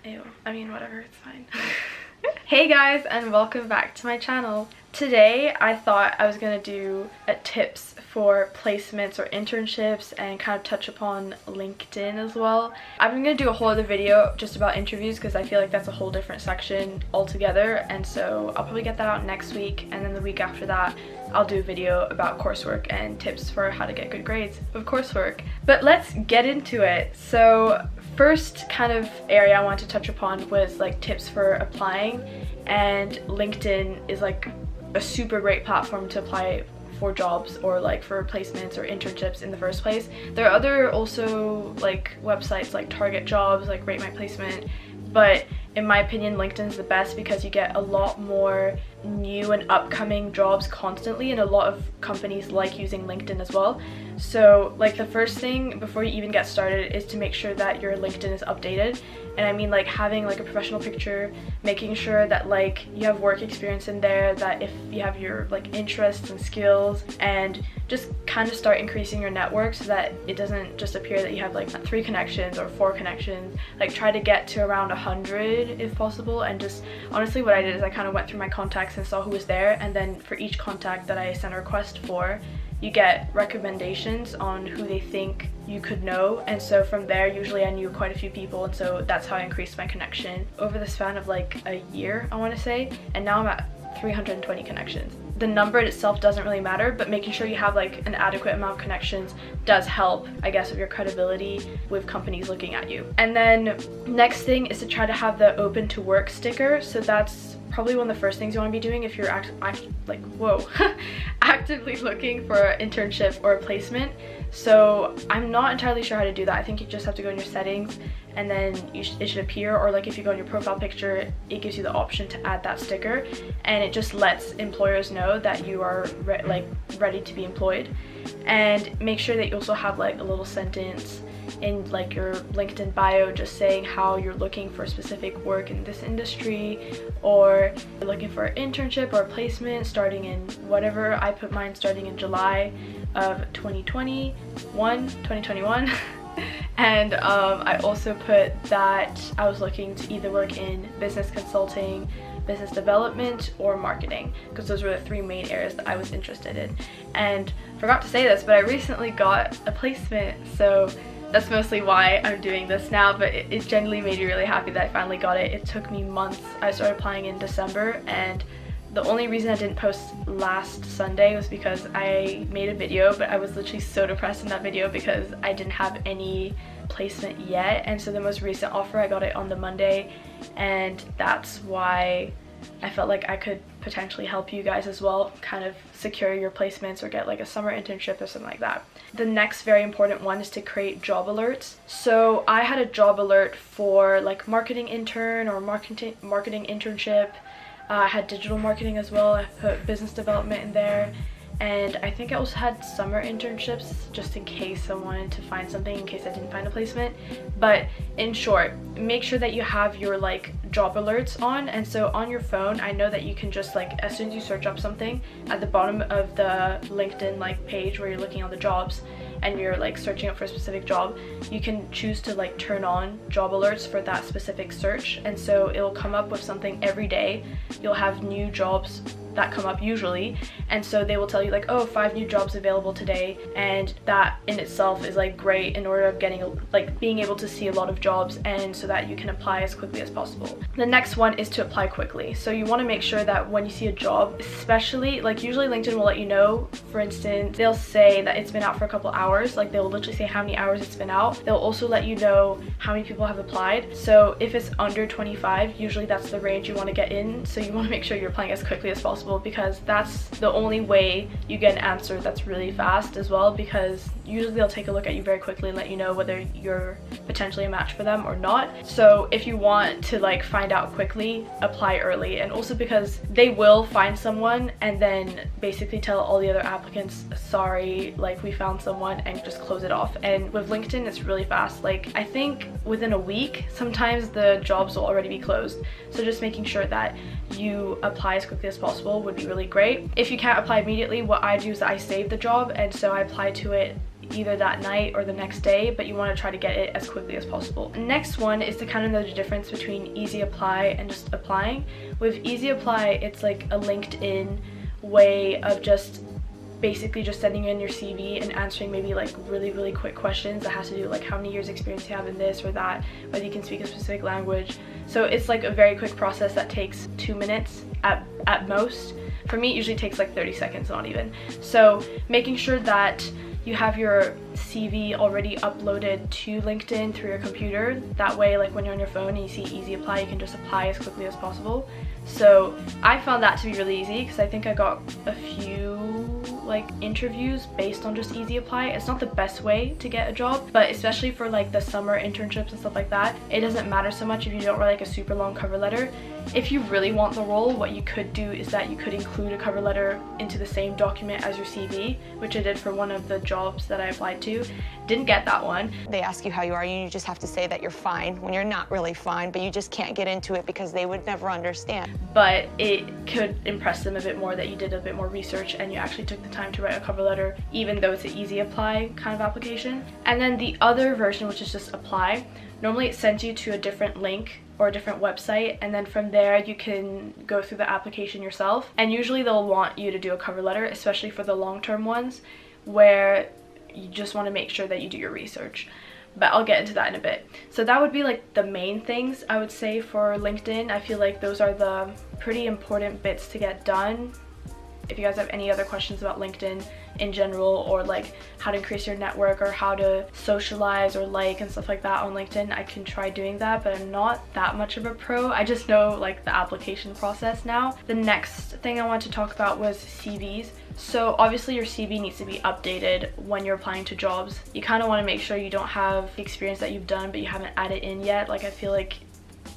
Ew, I mean, whatever, it's fine. Hey guys, and welcome back to my channel. Today I thought I was gonna do tips for placements or internships and kind of touch upon LinkedIn as well. I'm gonna do a whole other video just about interviews because I feel like that's a whole different section altogether, and so I'll probably get that out next week, and then the week after that I'll do a video about coursework and tips for how to get good grades of coursework. But let's get into it. So first kind of area I wanted to touch upon was like tips for applying, and LinkedIn is like a super great platform to apply for jobs or like for placements or internships in the first place. There are other also like websites like Target Jobs, like Rate My Placement, but in my opinion LinkedIn is the best because you get a lot more new and upcoming jobs constantly, and a lot of companies like using LinkedIn as well. So like the first thing before you even get started is to make sure that your LinkedIn is updated, and I mean like having like a professional picture, making sure that like you have work experience in there, that if you have your like interests and skills, and just kind of start increasing your network so that it doesn't just appear that you have like 3 connections or 4 connections. Like try to get to around 100 if possible, and just honestly what I did is I kind of went through my contacts and saw who was there, and then for each contact that I sent a request for, you get recommendations on who they think you could know, and so from there usually I knew quite a few people, and so that's how I increased my connection over the span of like a year, I want to say, and now I'm at 320 connections. The number itself doesn't really matter, but making sure you have like an adequate amount of connections does help, I guess, with your credibility with companies looking at you. And then next thing is to try to have the open to work sticker. So that's probably one of the first things you want to be doing if you're actively looking for an internship or a placement. So I'm not entirely sure how to do that. I think you just have to go in your settings, and then it should appear, or like if you go in your profile picture, it gives you the option to add that sticker, and it just lets employers know that you are ready to be employed. And make sure that you also have like a little sentence in like your LinkedIn bio just saying how you're looking for specific work in this industry, or you're looking for an internship or a placement starting in whatever. I put mine starting in July of 2021 and I also put that I was looking to either work in business consulting, business development, or marketing, because those were the 3 main areas that I was interested in. And forgot to say this, but I recently got a placement, so that's mostly why I'm doing this now, but it genuinely made me really happy that I finally got it. It took me months. I started applying in December, and the only reason I didn't post last Sunday was because I made a video, but I was literally so depressed in that video because I didn't have any placement yet, and so the most recent offer, I got it on the Monday, and that's why I felt like I could potentially help you guys as well kind of secure your placements or get like a summer internship or something like that. The next very important one is to create job alerts. So I had a job alert for like marketing intern or marketing internship. I had digital marketing as well. I put business development in there, and I think I also had summer internships just in case I wanted to find something, in case I didn't find a placement. But in short, make sure that you have your like job alerts on. And so on your phone, I know that you can just like, as soon as you search up something, at the bottom of the LinkedIn like page where you're looking at the jobs and you're like searching up for a specific job, you can choose to like turn on job alerts for that specific search, and so it'll come up with something every day. You'll have new jobs that come up usually, and so they will tell you like, oh, 5 new jobs available today, and that in itself is like great in order of getting like being able to see a lot of jobs, and so that you can apply as quickly as possible. The next one is to apply quickly. So you want to make sure that when you see a job, especially like usually LinkedIn will let you know, for instance, they'll say that it's been out for a couple hours, like they'll literally say how many hours it's been out. They'll also let you know how many people have applied. So if it's under 25, usually that's the range you want to get in, so you want to make sure you're applying as quickly as possible, because that's the only way you get an answer that's really fast as well, because usually they'll take a look at you very quickly and let you know whether you're potentially a match for them or not. So if you want to like find out quickly, apply early. And also because they will find someone and then basically tell all the other applicants, sorry, like we found someone, and just close it off. And with LinkedIn, it's really fast. Like I think within a week, sometimes the jobs will already be closed. So just making sure that you apply as quickly as possible would be really great. If you can't apply immediately, what I do is I save the job, and so I apply to it either that night or the next day, but you want to try to get it as quickly as possible. Next one is to kind of know the difference between easy apply and just applying. With easy apply, it's like a LinkedIn way of just basically just sending in your CV and answering maybe like really quick questions that has to do like how many years experience you have in this or that, whether you can speak a specific language. So it's like a very quick process that takes 2 minutes at most. For me, it usually takes like 30 seconds, not even. So making sure that you have your CV already uploaded to LinkedIn through your computer. That way, like when you're on your phone and you see easy apply, you can just apply as quickly as possible. So I found that to be really easy because I think I got a few like interviews based on just easy apply. It's not the best way to get a job, but especially for like the summer internships and stuff like that, it doesn't matter so much if you don't write like a super long cover letter. If you really want the role, what you could do is that you could include a cover letter into the same document as your CV, which I did for one of the jobs that I applied to. Didn't get that one. They ask you how you are, and you just have to say that you're fine when you're not really fine, but you just can't get into it because they would never understand. But it could impress them a bit more that you did a bit more research and you actually took the time to write a cover letter, even though it's an easy apply kind of application. And then the other version, which is just apply, normally it sends you to a different link or a different website, and then from there you can go through the application yourself. And usually they'll want you to do a cover letter, especially for the long-term ones where you just want to make sure that you do your research. But I'll get into that in a bit. So that would be like the main things I would say for LinkedIn. I feel like those are the pretty important bits to get done. If you guys have any other questions about LinkedIn in general, or like how to increase your network or how to socialize or like and stuff like that on LinkedIn, I can try doing that, but I'm not that much of a pro. I just know like the application process now. The next thing I want to talk about was CVs. So obviously your CV needs to be updated when you're applying to jobs. You kind of want to make sure you don't have the experience that you've done but you haven't added in yet. Like I feel like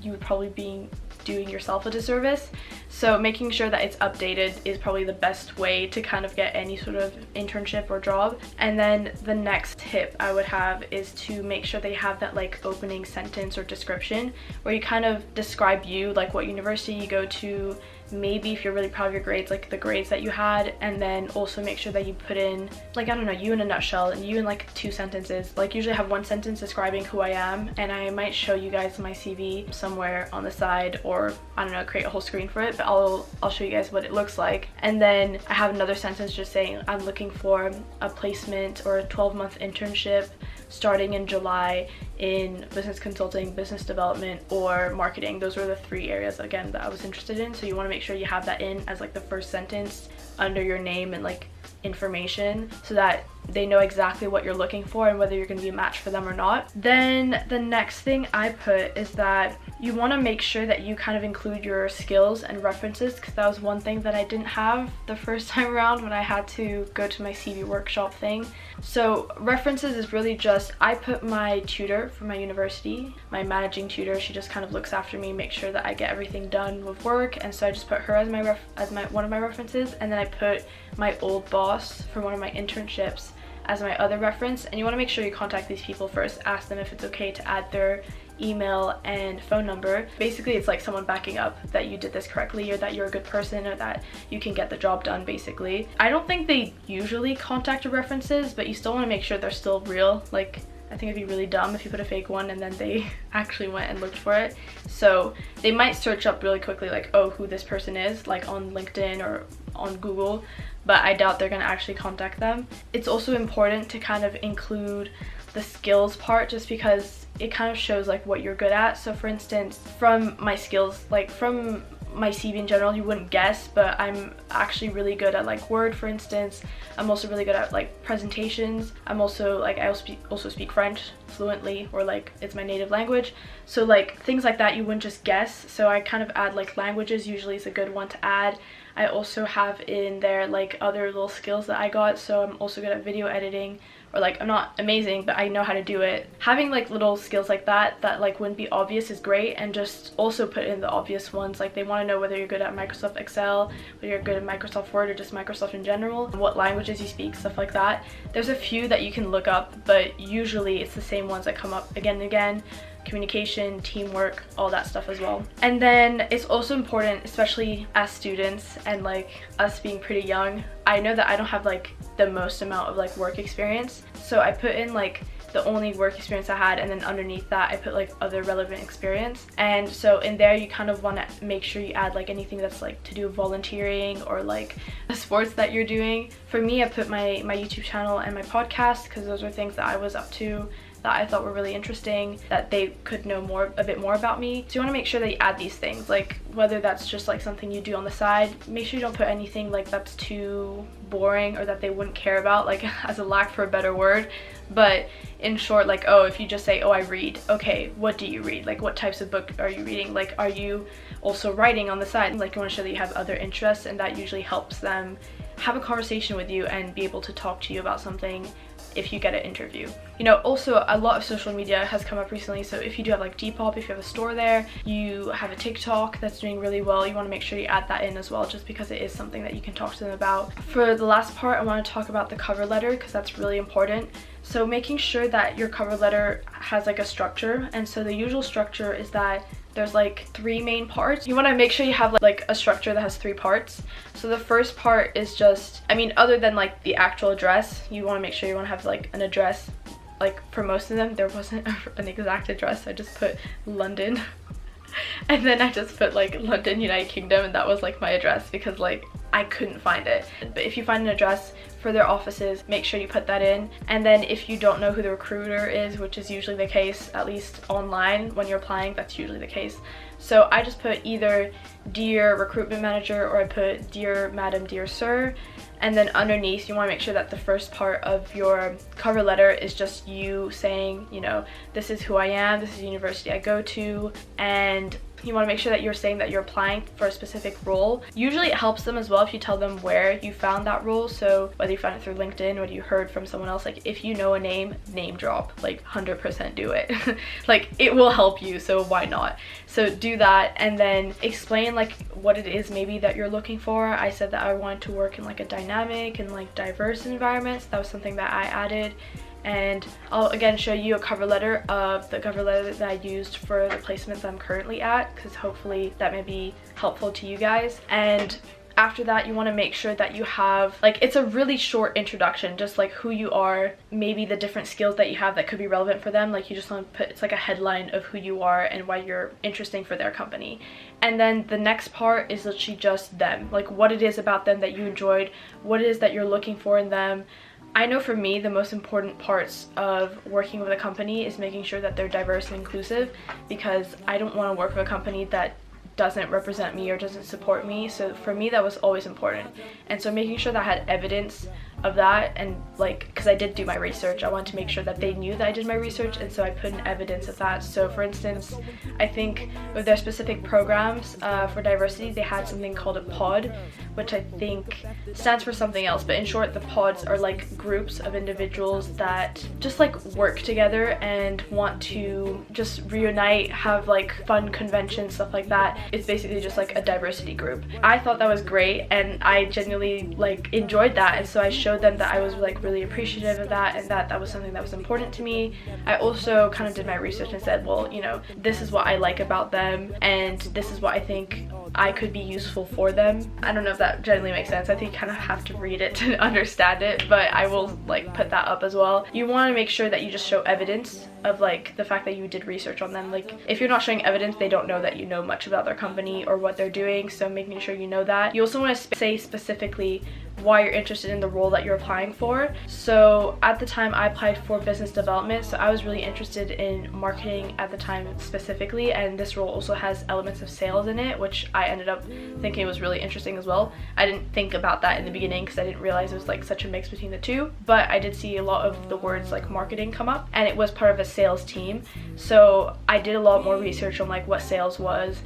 you would probably be doing yourself a disservice. So making sure that it's updated is probably the best way to kind of get any sort of internship or job. And then the next tip I would have is to make sure they have that like opening sentence or description where you kind of describe you, like what university you go to, maybe if you're really proud of your grades, like the grades that you had, and then also make sure that you put in like, I don't know, you in a nutshell, and you in like 2 sentences. Like usually I have 1 sentence describing who I am, and I might show you guys my CV somewhere on the side, or I don't know, create a whole screen for it, but I'll show you guys what it looks like. And then I have another sentence just saying I'm looking for a placement or a 12-month internship starting in July in business consulting, business development, or marketing. Those were the 3 areas again that I was interested in. So you want to make sure you have that in as like the first sentence under your name and like information, so that they know exactly what you're looking for and whether you're going to be a match for them or not. Then the next thing I put is that you want to make sure that you kind of include your skills and references, because that was one thing that I didn't have the first time around when I had to go to my CV workshop thing. So references is really just, I put my tutor from my university, my managing tutor. She just kind of looks after me, makes sure that I get everything done with work, and so I just put her as one of my references. And then I put my old boss for one of my internships as my other reference. And you want to make sure you contact these people first, ask them if it's okay to add their email and phone number. Basically it's like someone backing up that you did this correctly, or that you're a good person, or that you can get the job done basically. I don't think they usually contact your references, but you still want to make sure they're still real. Like I think it'd be really dumb if you put a fake one and then they actually went and looked for it. So they might search up really quickly like, oh, who this person is, like on LinkedIn or on Google, but I doubt they're gonna actually contact them. It's also important to kind of include the skills part, just because it kind of shows like what you're good at. So for instance, from my skills, like from my CV in general, you wouldn't guess, but I'm actually really good at like Word, for instance. I'm also really good at like presentations. I'm also like, I also speak French fluently, or like it's my native language. So like things like that you wouldn't just guess. So I kind of add like languages, usually is a good one to add. I also have in there like other little skills that I got. So I'm also good at video editing, or like I'm not amazing, but I know how to do it. Having like little skills like that like wouldn't be obvious is great, and just also put in the obvious ones. Like they want to know whether you're good at Microsoft Excel, whether you're good at Microsoft Word, or just Microsoft in general, what languages you speak, stuff like that. There's a few that you can look up, but usually it's the same ones that come up again and again. Communication, teamwork, all that stuff as well. And then it's also important, especially as students and like us being pretty young, I know that I don't have like the most amount of like work experience. So I put in like the only work experience I had, and then underneath that I put like other relevant experience. And so in there you kind of want to make sure you add like anything that's like to do with volunteering or like the sports that you're doing. For me, I put my YouTube channel and my podcast because those are things that I was up to that I thought were really interesting, that they could know a bit more about me. So you want to make sure that you add these things, like whether that's just like something you do on the side. Make sure you don't put anything like that's too boring or that they wouldn't care about, like as a lack for a better word. But in short, like, oh, if you just say, oh, I read, okay, what do you read? Like, what types of book are you reading? Like, are you also writing on the side? Like, you want to show that you have other interests, and that usually helps them have a conversation with you and be able to talk to you about something if you get an interview. You know, also a lot of social media has come up recently, so if you do have like Depop, if you have a store there, you have a TikTok that's doing really well, you want to make sure you add that in as well, just because it is something that you can talk to them about. For the last part, I want to talk about the cover letter because that's really important. So making sure that your cover letter has like a structure, and so the usual structure is that there's like 3 main parts. You want to make sure you have like a structure that has 3 parts. So the first part is just, I mean, other than like the actual address, you want to make sure you want to have like an address. Like for most of them there wasn't an exact address, so I just put London and then I just put like London, United Kingdom, and that was like my address because like I couldn't find it. But if you find an address for their offices, make sure you put that in. And then if you don't know who the recruiter is, which is usually the case, at least online when you're applying, that's usually the case. So I just put either dear recruitment manager, or I put dear madam, dear sir. And then underneath you want to make sure that the first part of your cover letter is just you saying, you know, this is who I am, this is the university I go to, and you want to make sure that you're saying that you're applying for a specific role. Usually it helps them as well if you tell them where you found that role. So whether you found it through LinkedIn, whether you heard from someone else, like if you know a name drop, like 100% do it. Like it will help you, so why not? So do that, and then explain like what it is maybe that you're looking for. I said that I wanted to work in like a dynamic and like diverse environment, so that was something that I added. And I'll again show you a cover letter of the cover letter that I used for the placement that I'm currently at, because hopefully that may be helpful to you guys. And after that you want to make sure that you have like, it's a really short introduction, just like who you are, maybe the different skills that you have that could be relevant for them. Like you just want to put, it's like a headline of who you are and why you're interesting for their company. And then the next part is literally just them, like what it is about them that you enjoyed, what it is that you're looking for in them. I know for me the most important parts of working with a company is making sure that they're diverse and inclusive, because I don't want to work with a company that doesn't represent me or doesn't support me. So for me that was always important, and so making sure that I had evidence of that, and like, because I did do my research, I wanted to make sure that they knew that I did my research, and so I put in evidence of that. So for instance, I think with their specific programs for diversity, they had something called a pod, which I think stands for something else, but in short the pods are like groups of individuals that just like work together and want to just reunite, have like fun conventions, stuff like that. It's basically just like a diversity group. I thought that was great, and I genuinely like enjoyed that, and so I showed them that I was like really appreciative of that, and that was something that was important to me. I also kind of did my research and said, well, you know, this is what I like about them, and this is what I think I could be useful for them. I don't know if that generally makes sense. I think you kind of have to read it to understand it, but I will like put that up as well. You want to make sure that you just show evidence of like the fact that you did research on them. Like if you're not showing evidence, they don't know that you know much about their company or what they're doing, so making sure you know that. You also want to say specifically why you're interested in the role that you're applying for. So at the time I applied for business development, so I was really interested in marketing at the time specifically, and this role also has elements of sales in it, which I ended up thinking was really interesting as well. I didn't think about that in the beginning because I didn't realize it was like such a mix between the two, but I did see a lot of the words like marketing come up, and it was part of a sales team. So I did a lot more research on like what sales was,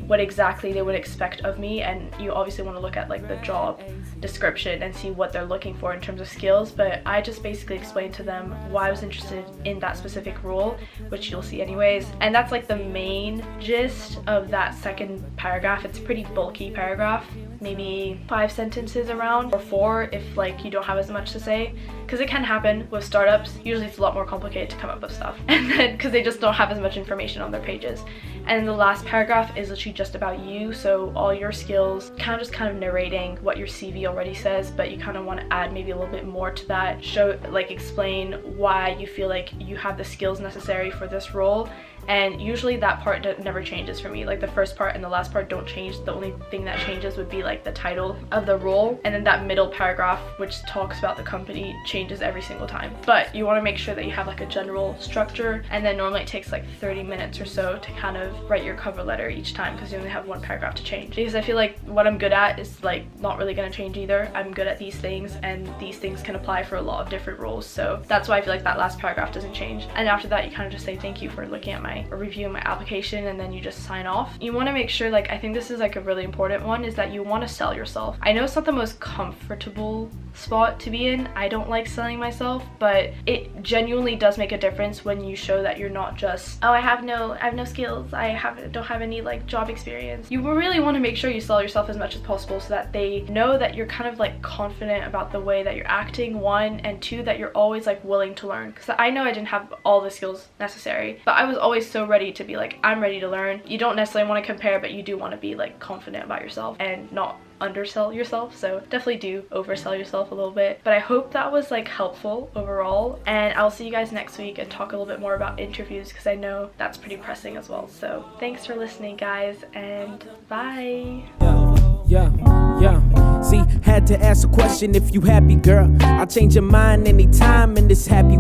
what exactly they would expect of me, and you obviously want to look at like the job description and see what they're looking for in terms of skills. But I just basically explained to them why I was interested in that specific role, which you'll see anyways, and that's like the main gist of that second paragraph. It's a pretty bulky paragraph. maybe 5 sentences around, or 4 if like you don't have as much to say, because it can happen with startups. Usually it's a lot more complicated to come up with stuff, and then because they just don't have as much information on their pages. And the last paragraph is literally just about you, so all your skills, kind of narrating what your CV already says, but you kind of want to add maybe a little bit more to that, show, like, explain why you feel like you have the skills necessary for this role. And usually that part never changes for me. Like the first part and the last part don't change. The only thing that changes would be like the title of the role, and then that middle paragraph which talks about the company changes every single time. But you want to make sure that you have like a general structure, and then normally it takes like 30 minutes or so to kind of write your cover letter each time, because you only have 1 paragraph to change. Because I feel like what I'm good at is like not really going to change either. I'm good at these things, and these things can apply for a lot of different roles, so that's why I feel like that last paragraph doesn't change. And after that you kind of just say thank you for looking at or reviewing my application, and then you just sign off. You want to make sure, like, I think this is like a really important one, is that you want to sell yourself. I know it's not the most comfortable spot to be in. I don't like selling myself, but it genuinely does make a difference when you show that you're not just, oh, I have no skills, don't have any like job experience. You really want to make sure you sell yourself as much as possible, so that they know that you're kind of like confident about the way that you're acting, 1, and 2, that you're always like willing to learn. Because I know I didn't have all the skills necessary, but I was always so ready to be like, I'm ready to learn. You don't necessarily want to compare, but you do want to be like confident about yourself and not undersell yourself. So definitely do oversell yourself a little bit. But I hope that was like helpful overall, and I'll see you guys next week and talk a little bit more about interviews, because I know that's pretty pressing as well. So thanks for listening, guys, and bye. See, had to ask a question if you happy, girl. I'll change your mind anytime in this happy